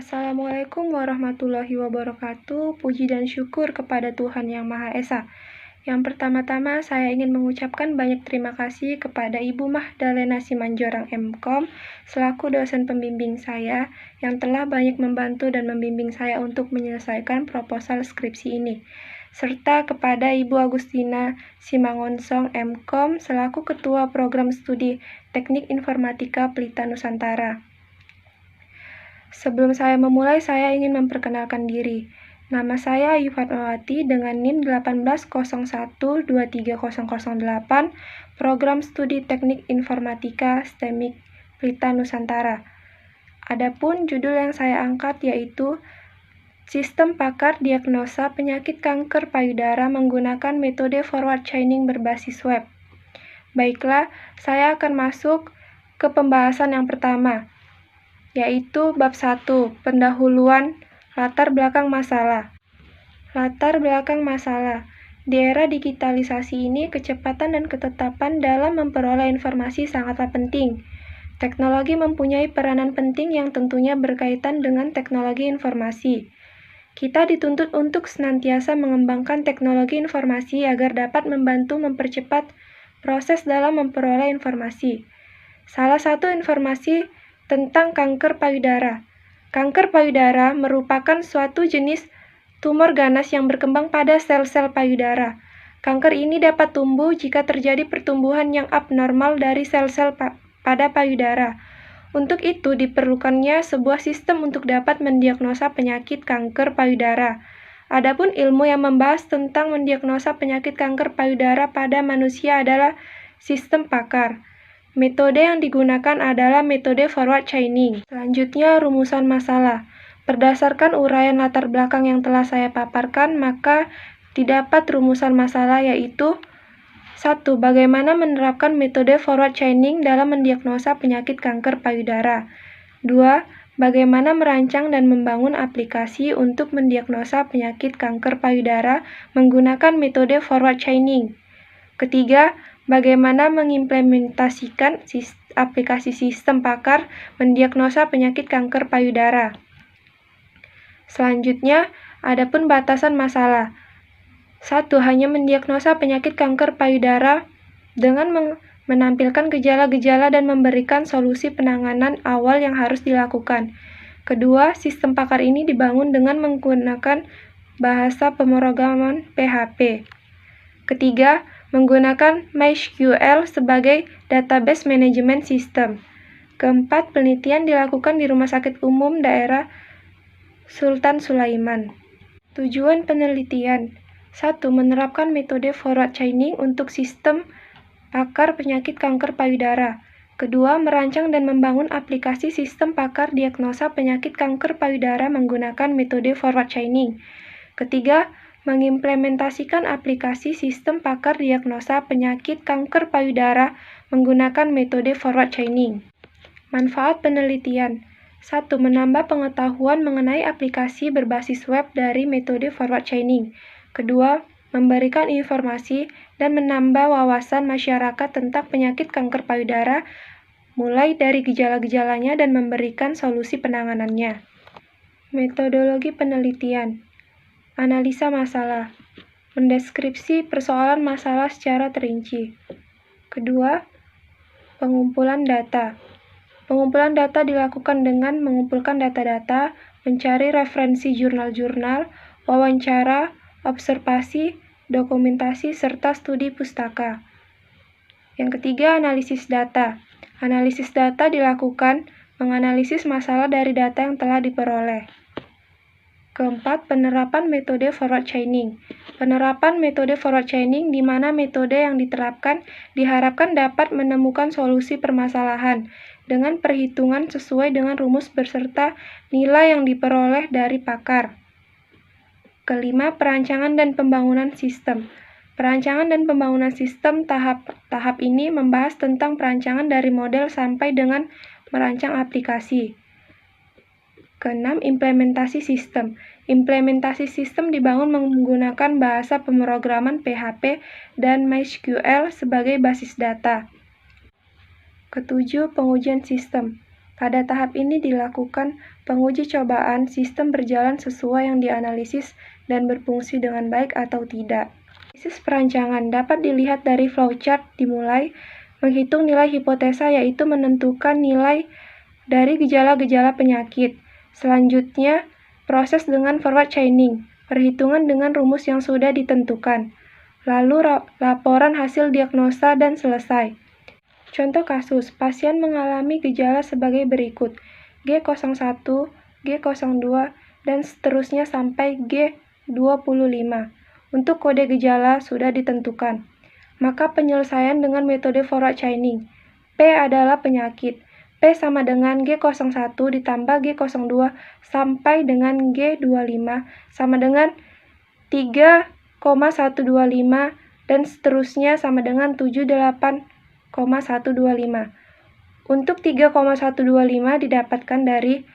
Assalamualaikum warahmatullahi wabarakatuh. Puji dan syukur kepada Tuhan Yang Maha Esa. Yang pertama-tama saya ingin mengucapkan banyak terima kasih kepada Ibu Mahdalena Simanjorang MKom selaku dosen pembimbing saya yang telah banyak membantu dan membimbing saya untuk menyelesaikan proposal skripsi ini. Serta kepada Ibu Agustina Simangonsong MKom selaku Ketua Program Studi Teknik Informatika Pelita Nusantara. Sebelum saya memulai, saya ingin memperkenalkan diri. Nama saya Ayu Fatmawati dengan NIM 180123008, Program Studi Teknik Informatika STEMIK Pelita Nusantara. Adapun judul yang saya angkat yaitu Sistem Pakar Diagnosa Penyakit Kanker Payudara menggunakan metode forward chaining berbasis web. Baiklah, saya akan masuk ke pembahasan yang pertama, yaitu bab 1, pendahuluan latar belakang masalah. Latar belakang masalah. Di era digitalisasi ini, kecepatan dan ketetapan dalam memperoleh informasi sangatlah penting. Teknologi mempunyai peranan penting yang tentunya berkaitan dengan teknologi informasi. Kita dituntut untuk senantiasa mengembangkan teknologi informasi agar dapat membantu mempercepat proses dalam memperoleh informasi. Salah satu informasi tentang kanker payudara. Kanker payudara merupakan suatu jenis tumor ganas yang berkembang pada sel-sel payudara. Kanker ini dapat tumbuh jika terjadi pertumbuhan yang abnormal dari sel-sel pada payudara. Untuk itu diperlukannya sebuah sistem untuk dapat mendiagnosa penyakit kanker payudara. Adapun ilmu yang membahas tentang mendiagnosa penyakit kanker payudara pada manusia adalah sistem pakar. Metode yang digunakan adalah metode forward chaining. Selanjutnya, rumusan masalah. Berdasarkan uraian latar belakang yang telah saya paparkan, maka didapat rumusan masalah yaitu 1. Bagaimana menerapkan metode forward chaining dalam mendiagnosa penyakit kanker payudara. 2. Bagaimana merancang dan membangun aplikasi untuk mendiagnosa penyakit kanker payudara menggunakan metode forward chaining. Ketiga, bagaimana mengimplementasikan aplikasi sistem pakar mendiagnosa penyakit kanker payudara. Selanjutnya, adapun batasan masalah. 1. Hanya mendiagnosa penyakit kanker payudara dengan menampilkan gejala-gejala dan memberikan solusi penanganan awal yang harus dilakukan. Kedua, sistem pakar ini dibangun dengan menggunakan bahasa pemrograman PHP. Ketiga, menggunakan MySQL sebagai database management system. Keempat, penelitian dilakukan di Rumah Sakit Umum Daerah Sultan Sulaiman. Tujuan penelitian: 1. Menerapkan metode forward chaining untuk sistem pakar penyakit kanker payudara. Kedua, merancang dan membangun aplikasi sistem pakar diagnosa penyakit kanker payudara menggunakan metode forward chaining. Ketiga, mengimplementasikan aplikasi sistem pakar diagnosa penyakit kanker payudara menggunakan metode forward chaining. Manfaat penelitian: 1. Menambah pengetahuan mengenai aplikasi berbasis web dari metode forward chaining. Kedua, memberikan informasi dan menambah wawasan masyarakat tentang penyakit kanker payudara, mulai dari gejala-gejalanya dan memberikan solusi penanganannya. Metodologi penelitian: analisa masalah, mendeskripsi persoalan masalah secara terinci. Kedua, pengumpulan data. Pengumpulan data dilakukan dengan mengumpulkan data-data, mencari referensi jurnal-jurnal, wawancara, observasi, dokumentasi, serta studi pustaka. Yang ketiga, analisis data. Analisis data dilakukan menganalisis masalah dari data yang telah diperoleh. Keempat, penerapan metode forward chaining. Penerapan metode forward chaining di mana metode yang diterapkan diharapkan dapat menemukan solusi permasalahan dengan perhitungan sesuai dengan rumus beserta nilai yang diperoleh dari pakar. Kelima, perancangan dan pembangunan sistem. Perancangan dan pembangunan sistem tahap ini membahas tentang perancangan dari model sampai dengan merancang aplikasi. Keenam, implementasi sistem. Implementasi sistem dibangun menggunakan bahasa pemrograman PHP dan MySQL sebagai basis data. Ketujuh, pengujian sistem. Pada tahap ini dilakukan penguji cobaan sistem berjalan sesuai yang dianalisis dan berfungsi dengan baik atau tidak. Analisis perancangan dapat dilihat dari flowchart dimulai menghitung nilai hipotesa, yaitu menentukan nilai dari gejala-gejala penyakit. Selanjutnya, proses dengan forward chaining, perhitungan dengan rumus yang sudah ditentukan. Lalu laporan hasil diagnosa dan selesai. Contoh kasus, pasien mengalami gejala sebagai berikut: G01, G02, dan seterusnya sampai G25. Untuk kode gejala sudah ditentukan. Maka penyelesaian dengan metode forward chaining. P adalah penyakit. P sama dengan G01 ditambah G02 sampai dengan G25 sama dengan 3,125 dan seterusnya sama dengan 78,125. Untuk 3,125 didapatkan dari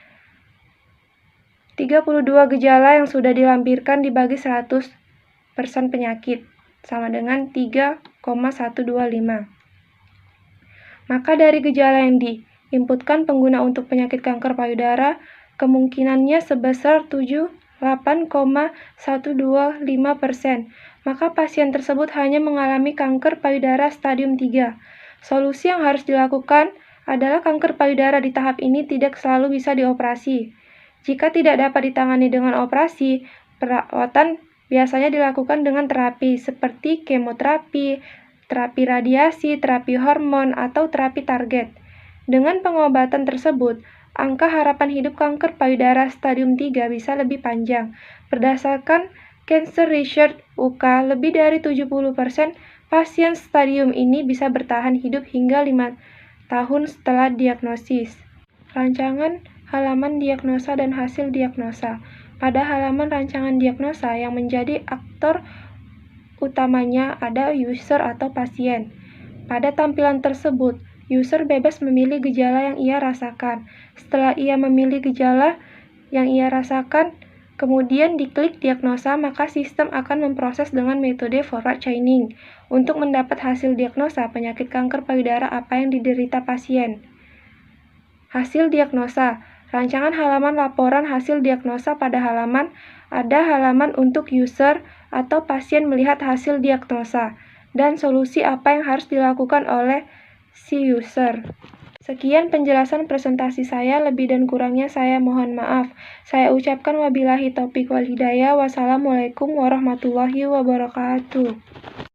32 gejala yang sudah dilampirkan dibagi 100% penyakit, sama dengan 3,125. Maka dari gejala yang diinputkan pengguna untuk penyakit kanker payudara, kemungkinannya sebesar 78,125%. Maka pasien tersebut hanya mengalami kanker payudara stadium 3. Solusi yang harus dilakukan adalah kanker payudara di tahap ini tidak selalu bisa dioperasi. Jika tidak dapat ditangani dengan operasi, perawatan biasanya dilakukan dengan terapi seperti kemoterapi, terapi radiasi, terapi hormon, atau terapi target. Dengan pengobatan tersebut, angka harapan hidup kanker payudara stadium 3 bisa lebih panjang. Berdasarkan Cancer Research UK, lebih dari 70% pasien stadium ini bisa bertahan hidup hingga 5 tahun setelah diagnosis. Rancangan halaman diagnosa dan hasil diagnosa. Pada halaman rancangan diagnosa yang menjadi aktor utamanya ada user atau pasien. Pada tampilan tersebut, user bebas memilih gejala yang ia rasakan. Setelah ia memilih gejala yang ia rasakan, kemudian diklik diagnosa, maka sistem akan memproses dengan metode forward chaining untuk mendapat hasil diagnosa penyakit kanker payudara apa yang diderita pasien. Hasil diagnosa. Rancangan halaman laporan hasil diagnosa. Pada halaman ada halaman untuk user atau pasien melihat hasil diagnosa dan solusi apa yang harus dilakukan oleh si user. Sekian penjelasan presentasi saya, lebih dan kurangnya saya mohon maaf. Saya ucapkan wabillahi taufiq wal hidayah. Wassalamualaikum warahmatullahi wabarakatuh.